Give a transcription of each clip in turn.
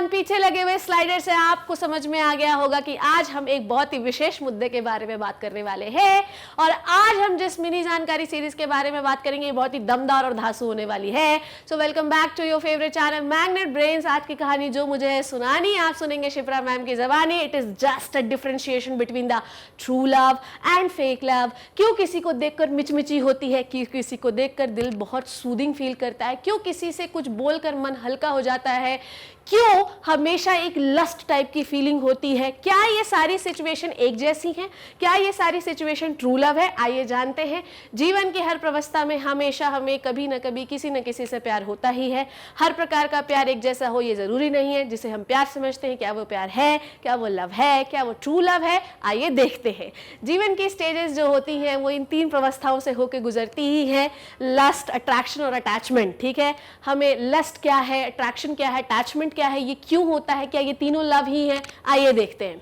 पीछे लगे हुए स्लाइडर से आपको समझ में आ गया होगा कि आज हम एक बहुत ही विशेष मुद्दे के बारे में बात करने वाले हैं और आज हम जिस मिनी जानकारी सीरीज के बारे में बात करेंगे बहुत ही दमदार और धांसू होने वाली है। So welcome back to your favourite channel Magnet Brains. आज की कहानी जो मुझे है सुनानी आप सुनेंगे शिप्रा मैम की जबानी। It is just a differentiation between the true love and fake love. क्यों किसी को देखकर मिचमिची होती है, किसी को देखकर दिल बहुत सूदिंग फील करता है, क्यों किसी से कुछ बोलकर मन हल्का हो जाता है, क्यों हमेशा एक लस्ट टाइप की फीलिंग होती है। क्या ये सारी सिचुएशन एक जैसी हैं? क्या ये सारी सिचुएशन ट्रू लव है? आइए जानते हैं। जीवन की हर प्रवस्था में हमेशा हमें कभी न कभी किसी न किसी से प्यार होता ही है। हर प्रकार का प्यार एक जैसा हो ये जरूरी नहीं है। जिसे हम प्यार समझते हैं, क्या वो प्यार है, क्या वो लव है, क्या वो ट्रू लव है? आइए देखते हैं। जीवन की स्टेजेस जो होती हैं वो इन तीन प्रवस्थाओं से होकर गुजरती ही है, लस्ट, अट्रैक्शन और अटैचमेंट। ठीक है, हमें लस्ट क्या है, अट्रैक्शन क्या है, अटैचमेंट क्या है, ये क्यों होता है, क्या ये तीनों लव ही हैं? आइए देखते हैं।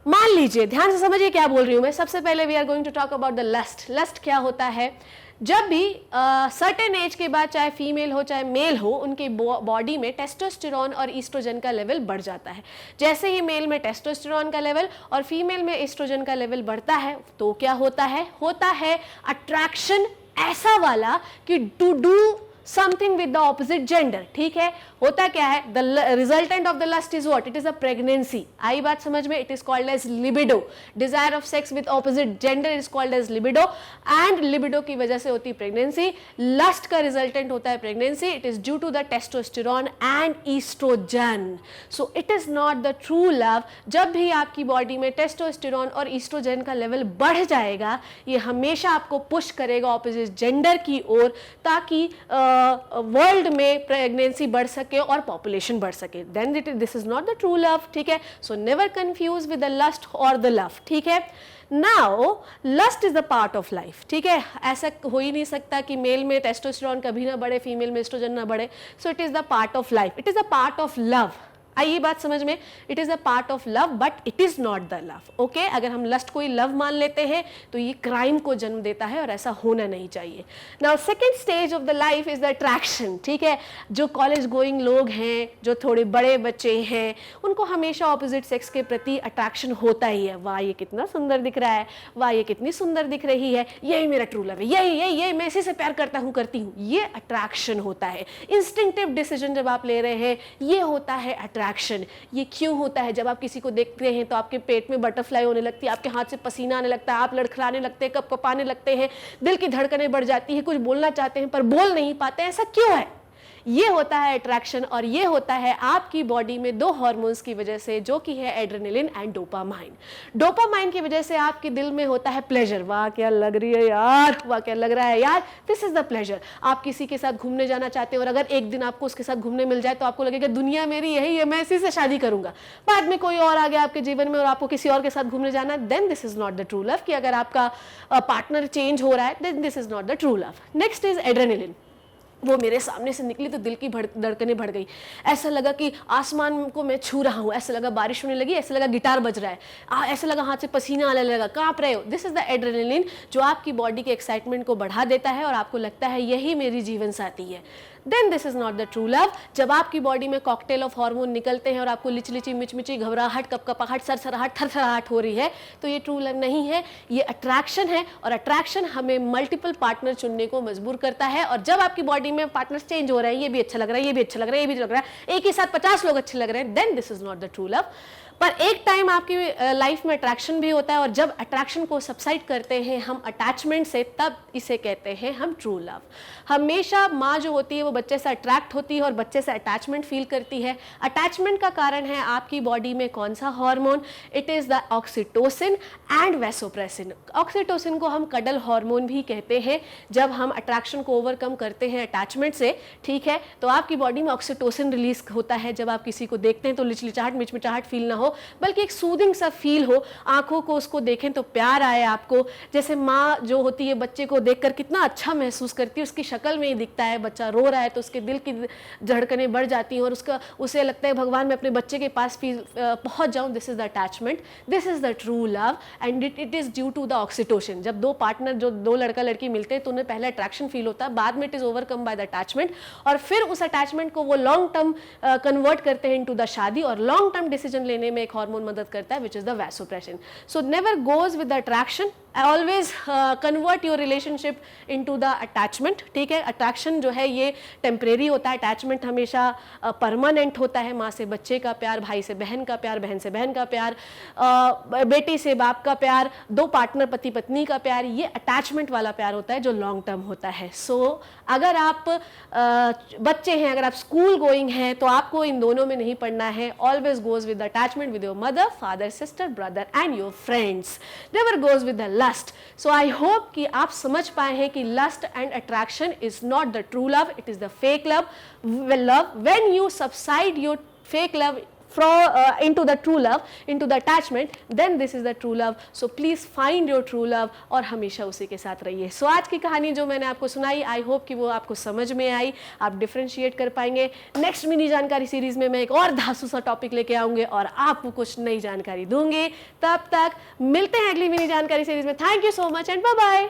मान लीजिए, ध्यान से समझिए क्या बोल रही हूं मैं। सबसे पहले we are going to talk about the lust. Lust क्या होता है? जब भी सर्टेन एज के बाद, चाहे फीमेल हो चाहे मेल हो, उनके बॉडी में टेस्टोस्टेरोन और ईस्ट्रोजन का लेवल बढ़ जाता है। जैसे ही मेल में टेस्टोस्टेरोन का लेवल और फीमेल में ईस्ट्रोजन का लेवल बढ़ता है तो क्या होता है अट्रैक्शन ऐसा वाला कि to do something with the opposite gender. ठीक है, होता क्या है, the resultant of the lust is what? It is a pregnancy. आई बात समझ में? It is called as libido. Desire of sex with opposite gender is called as libido and libido की वजह से होती है प्रेगनेंसी। लस्ट का रिजल्टेंट होता है pregnancy. It is due to the testosterone and oestrogen. So it is not the true love. जब भी आपकी बॉडी में टेस्टोस्टेरोन और ईस्ट्रोजन का लेवल बढ़ जाएगा, ये हमेशा आपको पुश करेगा ऑपोजिट जेंडर की ओर, ताकि वर्ल्ड में प्रेगनेंसी बढ़ सके और पॉपुलेशन बढ़ सके। Then this is not the true love. ठीक है, so never confuse with the lust और द लव। ठीक है, now lust is the part of life. ठीक है, ऐसा हो ही नहीं सकता कि मेल में टेस्टोस्टेरोन कभी ना बढ़े, फीमेल में एस्ट्रोजन ना बढ़े। सो it is the part of life, it is the part of love. आइए बात समझ में, it is a part of love but it is not the love. Okay, अगर हम लस्ट को ही लव मान लेते हैं तो ये क्राइम को जन्म देता है और ऐसा होना नहीं चाहिए। Now second stage of the life is the attraction. ठीक है, जो कॉलेज गोइंग लोग हैं, जो थोड़े बड़े बच्चे हैं, उनको हमेशा ऑपोजिट सेक्स के प्रति अट्रैक्शन होता ही है। वाह ये कितना सुंदर दिख रहा है, वाह ये कितनी सुंदर दिख रही है, यही मेरा ट्रू लव है, यही मैं इसी से प्यार करता हूँ, करती हूँ। ये अट्रैक्शन होता है। इंस्टिंक्टिव डिसीजन जब आप ले रहे हैं, ये होता है अट्रैक्शन। ये क्यों होता है? जब आप किसी को देखते हैं तो आपके पेट में बटरफ्लाई होने लगती है, आपके हाथ से पसीना आने लगता है, आप लड़खड़ाने लगते हैं, कपकपाने लगते हैं, दिल की धड़कनें बढ़ जाती हैं, कुछ बोलना चाहते हैं पर बोल नहीं पाते। ऐसा क्यों है? ये होता है अट्रैक्शन और ये होता है आपकी बॉडी में दो हार्मोन्स की वजह से, जो कि है एड्रेनलिन एंड डोपामाइन। डोपामाइन की वजह से आपके दिल में होता है प्लेजर। वाह क्या लग रही है यार, वाह क्या लग रहा है यार, दिस इज द प्लेजर। आप किसी के साथ घूमने जाना चाहते हैं और अगर एक दिन आपको उसके साथ घूमने मिल जाए तो आपको लगेगा दुनिया मेरी यही है, मैं इसी से शादी करूंगा। बाद में कोई और आ गया आपके जीवन में और आपको किसी और के साथ घूमने जाना, then this is not the true love. कि अगर आपका पार्टनर चेंज हो रहा है, then this is not the true love. Next is adrenaline. वो मेरे सामने से निकली तो दिल की धड़कनें बढ़ गई, ऐसा लगा कि आसमान को मैं छू रहा हूँ, ऐसा लगा बारिश होने लगी, ऐसा लगा गिटार बज रहा है, ऐसा लगा हाथ से पसीना आने लगा, कांप रहे हो। दिस इज द एड्रेनलिन जो आपकी बॉडी के एक्साइटमेंट को बढ़ा देता है और आपको लगता है यही मेरी जीवन साथी है। Then this is not the true love. जब आपकी बॉडी में कॉकटेल ऑफ हार्मोन निकलते हैं और आपको लिचलिची, मिचमिची, घबराहट, कपकपाहट, सरसराहट, थरथराहट हो रही है, तो ये ट्रू लव नहीं है, ये अट्रैक्शन है। और अट्रैक्शन हमें मल्टीपल पार्टनर चुनने को मजबूर करता है। और जब आपकी बॉडी में पार्टनर्स चेंज हो रहे हैं, ये भी अच्छा लग रहा है, ये भी अच्छा लग रहा है, ये भी लग रहा है, एक ही साथ 50 लोग अच्छे लग रहे हैं, then this is not the true love. पर एक टाइम आपकी लाइफ में अट्रैक्शन भी होता है और जब अट्रैक्शन को सबसाइड करते हैं हम अटैचमेंट से, तब इसे कहते हैं हम ट्रू लव। हमेशा माँ जो होती है वो बच्चे से अट्रैक्ट होती है और बच्चे से अटैचमेंट फील करती है। अटैचमेंट का कारण है आपकी बॉडी में कौन सा hormone? It is the oxytocin and vasopressin. Oxytocin को हम कडल हार्मोन भी कहते हैं। जब हम अट्रैक्शन को ओवरकम करते हैं अटैचमेंट से, ठीक है, तो आपकी बॉडी में ऑक्सीटोसिन रिलीज होता है। जब आप किसी को देखते हैं तो लिचलिचाहट, मिचमिचाहट फील ना हो, बल्कि एक सूदिंग सा फील हो, आंखों को उसको देखें तो प्यार आए आपको। जैसे माँ जो होती है बच्चे को देखकर कितना अच्छा महसूस करती है, उसकी शक्ल में ही दिखता है, बच्चा रो रहा रहा है तो उसके दिल की धड़कनें बढ़ जाती हैं और उसे लगता है भगवान मैं अपने बच्चे के पास पहुंच जाऊं. This is the attachment, this is the true love and it is due to the oxytocin. जब दो पार्टनर, जो दो लड़का लड़की मिलते हैं तो उन्हें पहले अट्रैक्शन फील होता है, बाद में it is overcome by the attachment और फिर उस अटैचमेंट को वो लॉन्ग टर्म कन्वर्ट करते हैं इनटू द शादी और लॉन्ग टर्म डिसीजन लेने में एक हार्मोन मदद करता है which is the vasopressin. So never goes with the attraction, always convert your relationship into the attachment. ठीक है, अट्रैक्शन जो है ये टेम्परेरी होता है, अटैचमेंट हमेशा परमानेंट होता है. माँ से बच्चे का प्यार, भाई से बहन का प्यार, बहन से बहन का प्यार, बेटी से बाप का प्यार, दो पार्टनर पति पत्नी का प्यार, ये अटैचमेंट वाला प्यार होता है जो लॉन्ग टर्म होता है. सो अगर आप बच्चे हैं, अगर आप स्कूल गोइंग हैं तो आपको इन दोनों में नहीं पढ़ना है. Always goes with attachment with your mother, father, sister, brother and your friends. Never goes with the lust. So I hope कि आप समझ पाए हैं कि lust and attraction is not the true love, it is the fake love. When you subside your fake love into the true love, into the attachment, then this is the true love. So please find your true love और हमेशा उसी के साथ रहिए. So आज की कहानी जो मैंने आपको सुनाई, आई होप कि वो आपको समझ में आई, आप डिफ्रेंशिएट कर पाएंगे. नेक्स्ट मिनी जानकारी सीरीज में मैं एक और धांसू सा टॉपिक लेके आऊंगे और आपको कुछ नई जानकारी दूंगी. तब तक मिलते हैं अगली मिनी जानकारी सीरीज में. Thank you so much and bye bye.